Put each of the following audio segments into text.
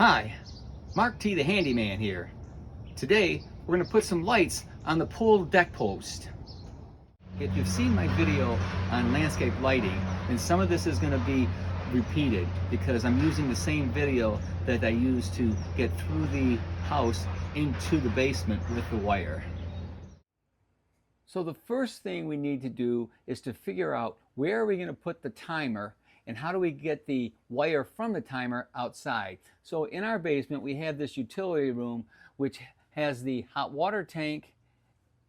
Hi, Mark T the Handyman here. Today we're going to put some lights on the pool deck post. If you've seen my video on landscape lighting, then some of this is going to be repeated because I'm using the same video that I used to get through the house into the basement with the wire. So the first thing we need to do is to figure out where are we going to put the timer and how do we get the wire from the timer outside. So in our basement we have this utility room which has the hot water tank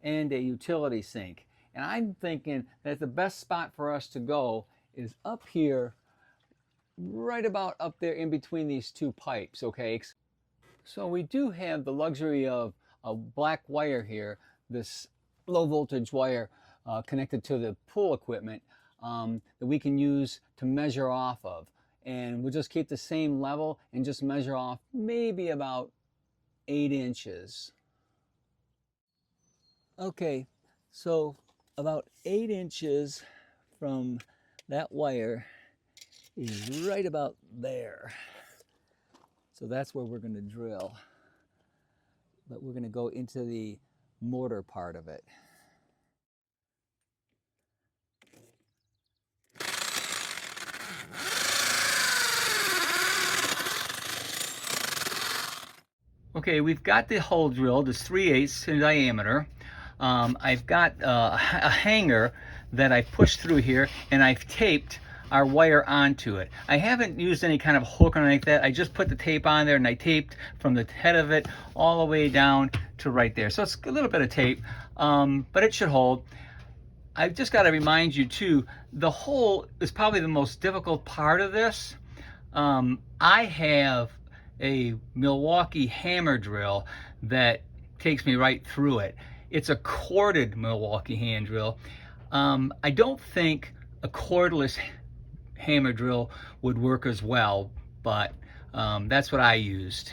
and a utility sink. And I'm thinking that the best spot for us to go is up here, right about up there in between these two pipes, okay? So we do have the luxury of a black wire here, this low voltage wire connected to the pool equipment that we can use to measure off of. And we'll just keep the same level and just measure off maybe about 8 inches. Okay, so about 8 inches from that wire is right about there. So that's where we're going to drill. But we're going to go into the mortar part of it. Okay, we've got the hole drilled. It's 3/8 in diameter. I've got a hanger that I pushed through here, and I've taped our wire onto it. I haven't used any kind of hook or anything like that. I just put the tape on there and I taped from the head of it all the way down to right there. So it's a little bit of tape, but it should hold. I've just got to remind you too, the hole is probably the most difficult part of this. I have a Milwaukee hammer drill that takes me right through it. It's a corded Milwaukee hand drill. I don't think a cordless hammer drill would work as well, but that's what I used.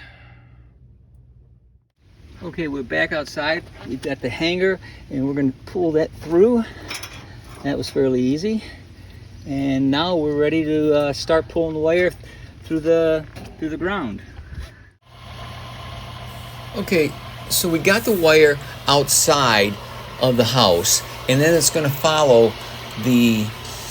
Okay, we're back outside. We've got the hanger and we're going to pull that through. That was fairly easy. And now we're ready to start pulling the wire through the ground. Okay, so we got the wire outside of the house, and then it's going to follow the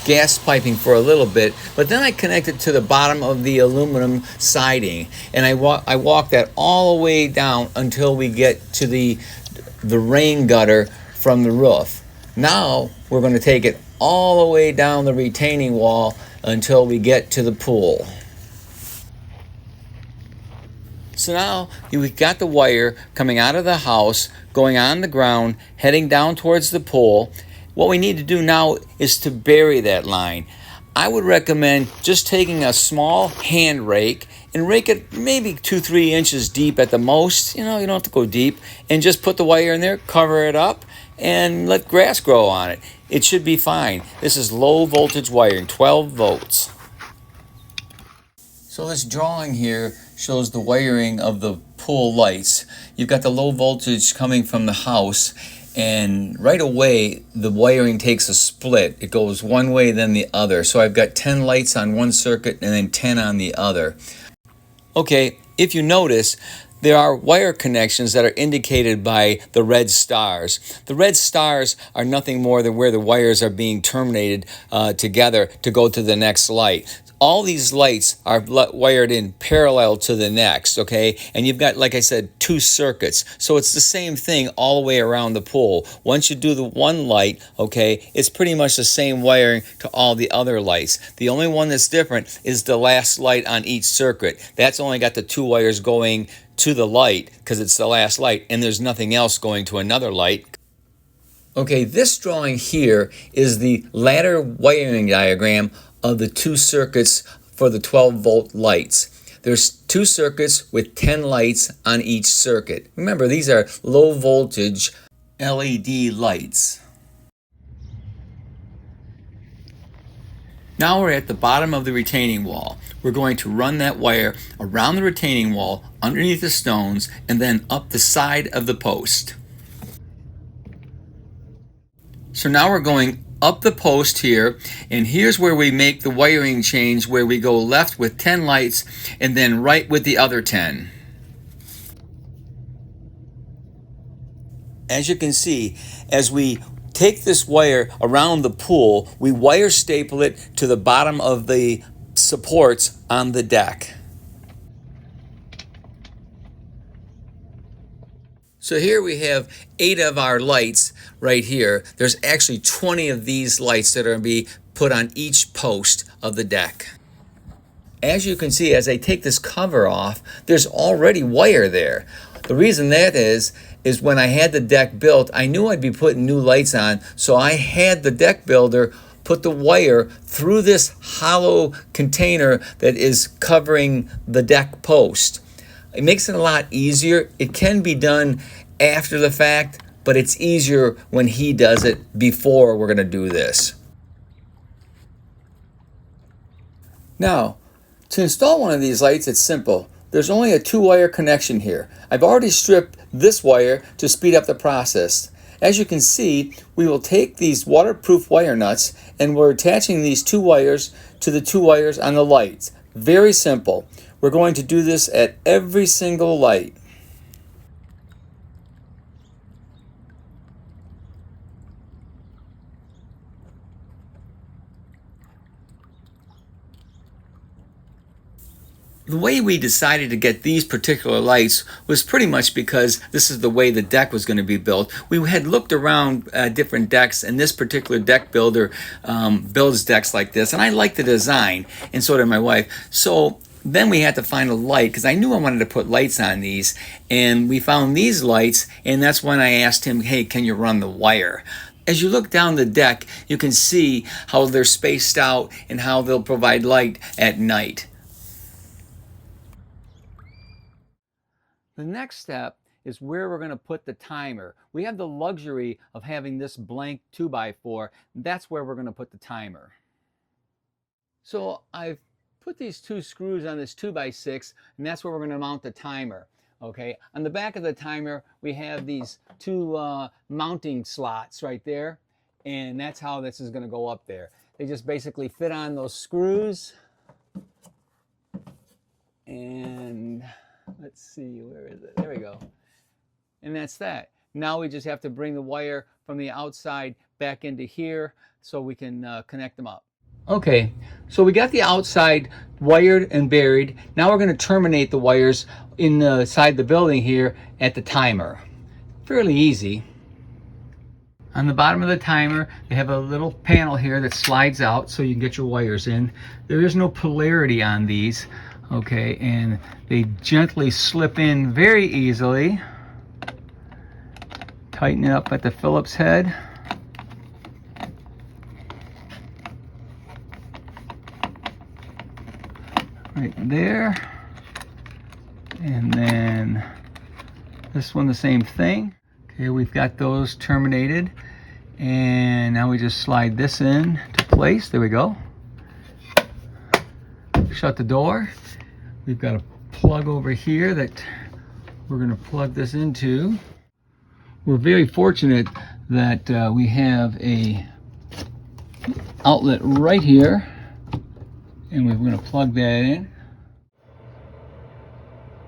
gas piping for a little bit, but then I connected to the bottom of the aluminum siding, and I walk that all the way down until we get to the rain gutter from the roof. Now we're going to take it all the way down the retaining wall until we get to the pool. So now we've got the wire coming out of the house, going on the ground, heading down towards the pool. What we need to do now is to bury that line. I would recommend just taking a small hand rake and rake it maybe 2-3 inches deep at the most. You know, you don't have to go deep. And just put the wire in there, cover it up, and let grass grow on it. It should be fine. This is low voltage wiring, 12 volts. So this drawing here shows the wiring of the pool lights. You've got the low voltage coming from the house, and right away the wiring takes a split. It goes one way then the other. So I've got 10 lights on one circuit and then 10 on the other. Okay, if you notice, there are wire connections that are indicated by the red stars. The red stars are nothing more than where the wires are being terminated together to go to the next light. All these lights are wired in parallel to the next, okay? And you've got, like I said, 2 circuits. So it's the same thing all the way around the pool. Once you do the one light, okay, it's pretty much the same wiring to all the other lights. The only one that's different is the last light on each circuit. That's only got the 2 wires going to the light because it's the last light, and there's nothing else going to another light. Okay, this drawing here is the ladder wiring diagram of the 2 circuits for the 12 volt lights. There's 2 circuits with 10 lights on each circuit. Remember, these are low voltage LED lights. Now we're at the bottom of the retaining wall. We're going to run that wire around the retaining wall, underneath the stones, and then up the side of the post. So now we're going up the post here, and here's where we make the wiring change, where we go left with 10 lights and then right with the other 10. As you can see, as we take this wire around the pool, we wire staple it to the bottom of the supports on the deck. So here we have 8 of our lights right here. There's actually 20 of these lights that are going to be put on each post of the deck. As you can see, as I take this cover off, there's already wire there. The reason that is when I had the deck built, I knew I'd be putting new lights on, so I had the deck builder put the wire through this hollow container that is covering the deck post. It makes it a lot easier. It can be done after the fact, but it's easier when he does it before we're going to do this. Now, to install one of these lights, it's simple. There's only a 2-wire connection here. I've already stripped this wire to speed up the process. As you can see, we will take these waterproof wire nuts and we're attaching these 2 wires to the 2 wires on the lights. Very simple. We're going to do this at every single light. The way we decided to get these particular lights was pretty much because this is the way the deck was going to be built. We had looked around different decks, and this particular deck builder builds decks like this, and I like the design, and so did my wife. So then we had to find a light, because I knew I wanted to put lights on these, and we found these lights, and that's when I asked him, hey, can you run the wire? As you look down the deck, you can see how they're spaced out and how they'll provide light at night. The next step is where we're going to put the timer. We have the luxury of having this blank 2x4. That's where we're going to put the timer. So I've put these 2 screws on this 2x6, and that's where we're going to mount the timer. Okay, on the back of the timer, we have these 2 mounting slots right there, and that's how this is going to go up there. They just basically fit on those screws, and let's see, where is it? There we go. And that's that. Now we just have to bring the wire from the outside back into here so we can connect them up. Okay, so we got the outside wired and buried. Now we're going to terminate the wires inside the building here at the timer. Fairly easy. On the bottom of the timer, they have a little panel here that slides out so you can get your wires in. There is no polarity on these. Okay, and they gently slip in very easily. Tighten it up at the Phillips head. Right there. And then this one the same thing. Okay, we've got those terminated. And now we just slide this in to place. There we go. Shut the door. We've got a plug over here that we're going to plug this into. We're very fortunate that we have a outlet right here, and we're going to plug that in.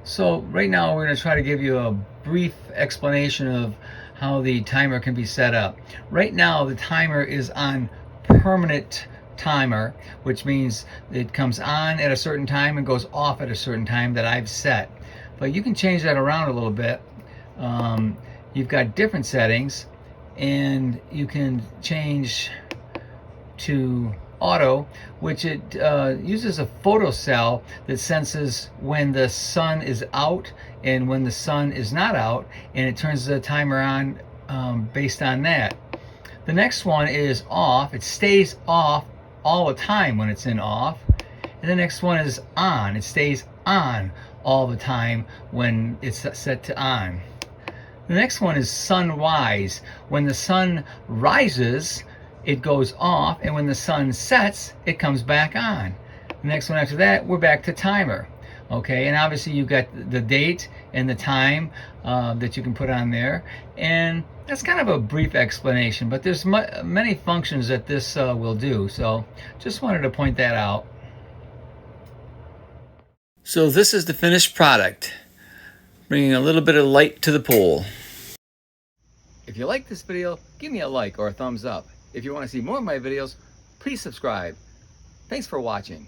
So right now we're going to try to give you a brief explanation of how the timer can be set up. Right now the timer is on permanent timer, which means it comes on at a certain time and goes off at a certain time that I've set. But you can change that around a little bit. You've got different settings, and you can change to auto, which it uses a photocell that senses when the sun is out and when the sun is not out, and it turns the timer on based on that. The next one is off. It stays off all the time when it's in off. And the next one is on. It stays on all the time when it's set to on. The next one is sunrise. When the sun rises, it goes off, and when the sun sets, it comes back on. The next one after that, we're back to timer. Okay, and obviously you've got the date and the time that you can put on there, and that's kind of a brief explanation, but there's many functions that this will do, so just wanted to point that out. So this is the finished product, bringing a little bit of light to the pool. If you like this video, give me a like or a thumbs up. If you want to see more of my videos, please subscribe. Thanks for watching.